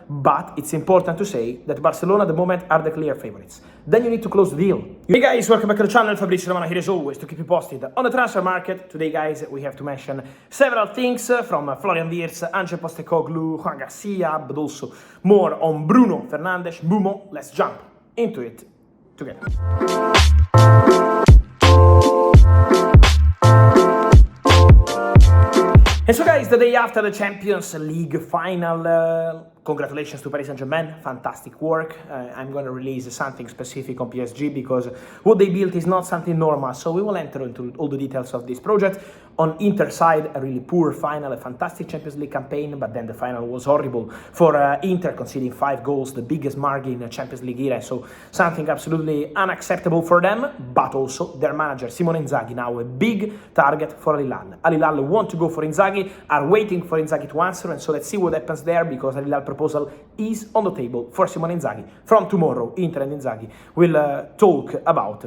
but it's important to say that Barcelona at the moment are the clear favorites. Then you need to close the deal. Hey guys, welcome back to the channel. Fabrizio Romano here as always to keep you posted on the transfer market. Today guys, we have to mention several things from Florian Wirtz, Ange Postecoglou, Juan Garcia, but also more on Bruno, Fernandes, Mbeumo. Let's jump into it together. And so guys, the day after the Champions League final, congratulations to Paris Saint-Germain, fantastic work. I'm going to release something specific on PSG because what they built is not something normal, so we will enter into all the details of this project. On Inter side, a really poor final, a fantastic Champions League campaign, but then the final was horrible for Inter, conceding 5 goals, the biggest margin in the Champions League era, so something absolutely unacceptable for them, but also their manager, Simone Inzaghi, now a big target for Hilal. Hilal want to go for Inzaghi, are waiting for Inzaghi to answer, and so let's see what happens there, because Hilal proposal is on the table for Simone Inzaghi. From tomorrow, Inter and Inzaghi will talk about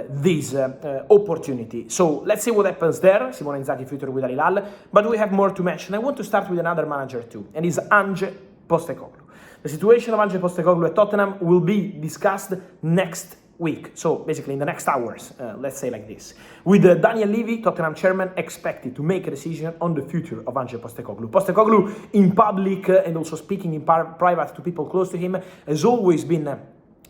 this opportunity. So let's see what happens there. Simone Inzaghi future with Hilal, but we have more to mention. I want to start with another manager too, and is Ange Postecoglou. The situation of Ange Postecoglou at Tottenham will be discussed next week, so basically in the next hours, let's say like this, with Daniel Levy, Tottenham chairman, expected to make a decision on the future of Ange Postecoglou. Postecoglou, in public and also speaking in private to people close to him, has always been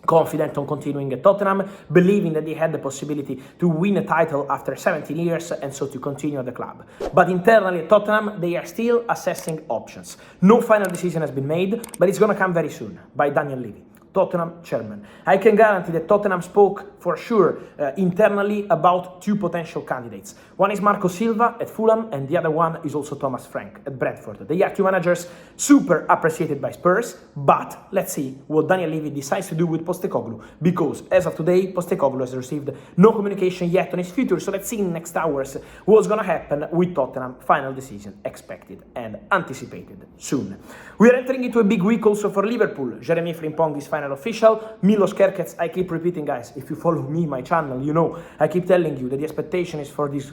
confident on continuing at Tottenham, believing that they had the possibility to win a title after 17 years and so to continue at the club. But internally at Tottenham, they are still assessing options. No final decision has been made, but it's going to come very soon by Daniel Levy, Tottenham chairman. I can guarantee that Tottenham spoke for sure internally about 2 potential candidates. One is Marco Silva at Fulham, and the other one is also Thomas Frank at Brentford. They are 2 managers super appreciated by Spurs, but let's see what Daniel Levy decides to do with Postecoglou, because as of today, Postecoglou has received no communication yet on his future, so let's see in the next hours what's going to happen with Tottenham. Final decision expected and anticipated soon. We are entering into a big week also for Liverpool. Jeremy Frimpong is final official. Milos Kerkez, I keep repeating guys, if you follow me, my channel, you know, I keep telling you that the expectation is for this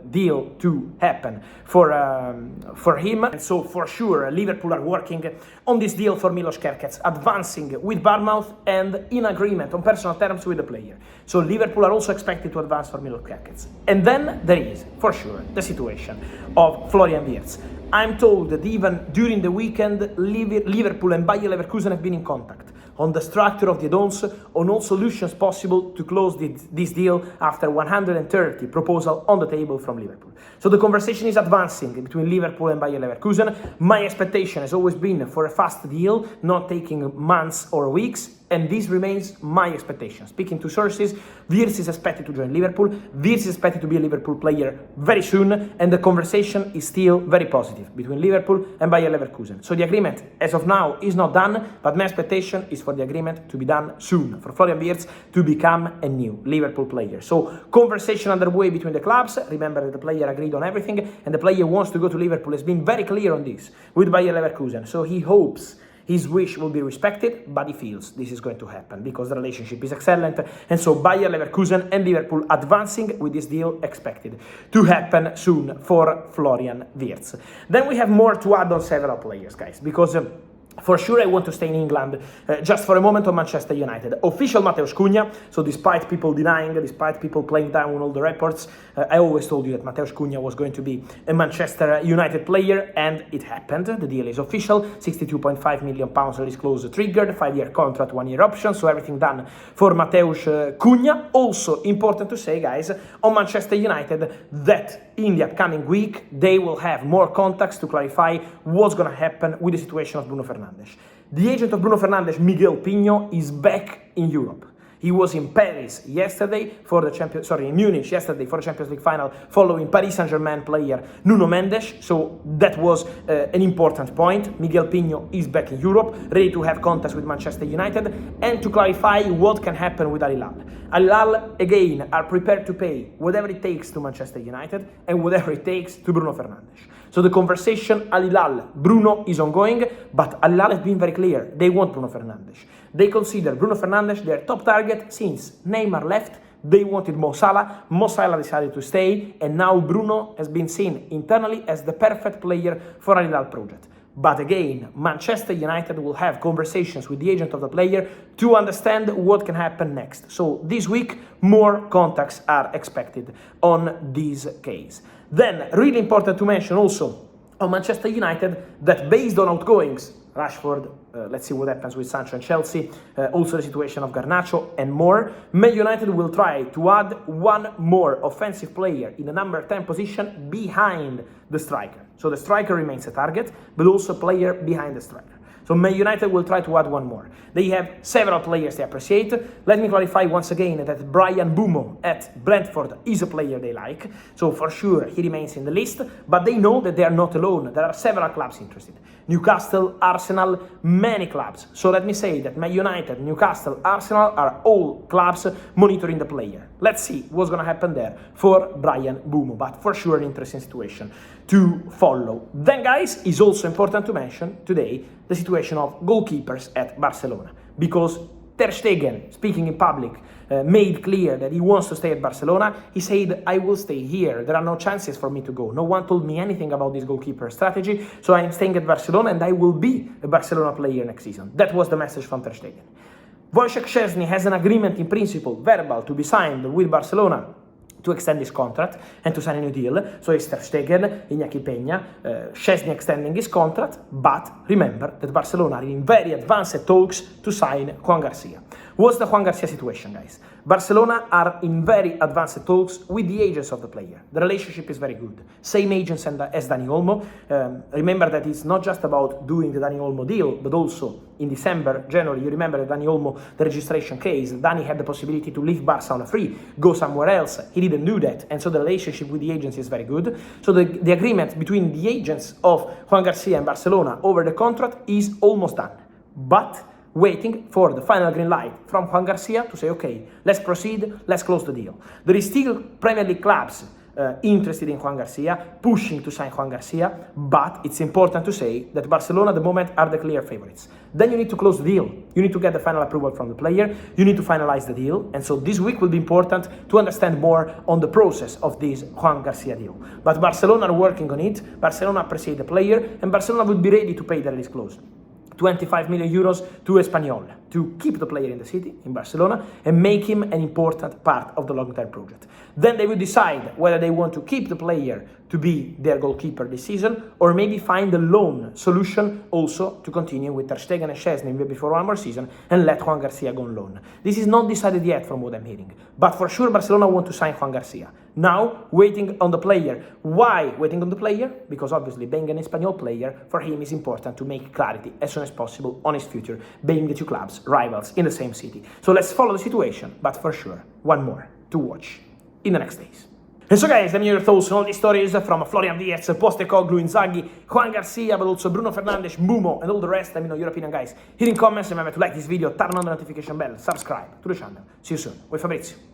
deal to happen for him. And so for sure, Liverpool are working on this deal for Milos Kerkez, advancing with Bournemouth and in agreement on personal terms with the player. So Liverpool are also expected to advance for Milos Kerkez. And then there is, for sure, the situation of Florian Wirtz. I'm told that even during the weekend, Liverpool and Bayer Leverkusen have been in contact on the structure of the add-ons, on all solutions possible to close this deal after 130 proposals on the table from Liverpool. So the conversation is advancing between Liverpool and Bayer Leverkusen. My expectation has always been for a fast deal, not taking months or weeks, and this remains my expectation. Speaking to sources, Wirtz is expected to join Liverpool. Wirtz is expected to be a Liverpool player very soon, and the conversation is still very positive between Liverpool and Bayer Leverkusen. So the agreement, as of now, is not done, but my expectation is for the agreement to be done soon, for Florian Wirtz to become a new Liverpool player. So conversation underway between the clubs. Remember that the player agreed on everything, and the player wants to go to Liverpool, has been very clear on this with Bayer Leverkusen. So he hopes his wish will be respected, but he feels this is going to happen because the relationship is excellent. And so Bayer Leverkusen and Liverpool advancing with this deal expected to happen soon for Florian Wirtz. Then we have more to add on several players, guys, because for sure I want to stay in England just for a moment on Manchester United. Official Matheus Cunha, so despite people denying, despite people playing down on all the reports, I always told you that Matheus Cunha was going to be a Manchester United player, and it happened. The deal is official, £62.5 million release clause triggered, 5-year contract, 1-year option, so everything done for Matheus Cunha. Also important to say, guys, on Manchester United, that in the upcoming week they will have more contacts to clarify what's going to happen with the situation of Bruno Fernandes. The agent of Bruno Fernandes, Miguel Pinho, is back in Europe. He was in Paris yesterday for the in Munich yesterday for the Champions League final, following Paris Saint-Germain player Nuno Mendes. So that was an important point. Miguel Pinho is back in Europe, ready to have contacts with Manchester United and to clarify what can happen with Al Hilal. Al Hilal, again, are prepared to pay whatever it takes to Manchester United and whatever it takes to Bruno Fernandes. So the conversation Al Hilal, Bruno is ongoing, but Al Hilal has been very clear. They want Bruno Fernandes. They consider Bruno Fernandes their top target since Neymar left. They wanted Mo Salah. Mo Salah decided to stay, and now Bruno has been seen internally as the perfect player for Al Hilal project. But again, Manchester United will have conversations with the agent of the player to understand what can happen next. So this week, more contacts are expected on this case. Then, really important to mention also on Manchester United that based on outgoings, Rashford, let's see what happens with Sancho and Chelsea, also the situation of Garnacho and more, Man United will try to add one more offensive player in the number 10 position behind the striker. So the striker remains a target, but also a player behind the striker. So Man United will try to add one more. They have several players they appreciate. Let me clarify once again that Bryan Mbeumo at Brentford is a player they like. So for sure he remains in the list, but they know that they are not alone. There are several clubs interested. Newcastle, Arsenal, many clubs. So let me say that Man United, Newcastle, Arsenal are all clubs monitoring the player. Let's see what's going to happen there for Bryan Mbeumo, but for sure an interesting situation to follow. Then guys, it's also important to mention today the situation of goalkeepers at Barcelona, because Ter Stegen, speaking in public, made clear that he wants to stay at Barcelona. He said, I will stay here. There are no chances for me to go. No one told me anything about this goalkeeper strategy, so I'm staying at Barcelona and I will be a Barcelona player next season. That was the message from Ter Stegen. Wojciech Szczesny has an agreement in principle, verbal, to be signed with Barcelona to extend his contract and to sign a new deal. So it's Ter Stegen, Iñaki Peña, Szczesny extending his contract, but remember that Barcelona are in very advanced talks to sign Juan Garcia. What's the Juan Garcia situation, guys? Barcelona are in very advanced talks with the agents of the player. The relationship is very good. Same agents as Dani Olmo. Remember that it's not just about doing the Dani Olmo deal, but also in December, January, you remember that Dani Olmo, the registration case, Dani had the possibility to leave Barca on a free, go somewhere else. He didn't do that, and so the relationship with the agents is very good. So the agreement between the agents of Juan Garcia and Barcelona over the contract is almost done. But waiting for the final green light from Juan Garcia to say, okay, let's proceed, let's close the deal. There is still Premier League clubs interested in Juan Garcia, pushing to sign Juan Garcia, but it's important to say that Barcelona at the moment are the clear favorites. Then you need to close the deal. You need to get the final approval from the player. You need to finalize the deal. And so this week will be important to understand more on the process of this Juan Garcia deal. But Barcelona are working on it. Barcelona appreciate the player, and Barcelona will be ready to pay the release clause. 25 million euros to Espanyol to keep the player in the city, in Barcelona, and make him an important part of the long-term project. Then they will decide whether they want to keep the player to be their goalkeeper this season, or maybe find a loan solution also to continue with Ter Stegen and Szczesny maybe for one more season and let Juan Garcia go on loan. This is not decided yet from what I'm hearing, but for sure Barcelona want to sign Juan Garcia. Now, waiting on the player. Why waiting on the player? Because obviously being an Espanyol player, for him is important to make clarity as soon as possible on his future, being the two clubs rivals in the same city. So let's follow the situation, but for sure, one more to watch in the next days. And so guys, let me hear your thoughts on all these stories from Florian Wirtz, Postecoglou, Inzaghi, Juan Garcia, but also Bruno, Fernandes, Mbeumo, and all the rest. Let me know your opinion, guys, here in comments. Remember to like this video, turn on the notification bell, subscribe to the channel. See you soon with Fabrizio.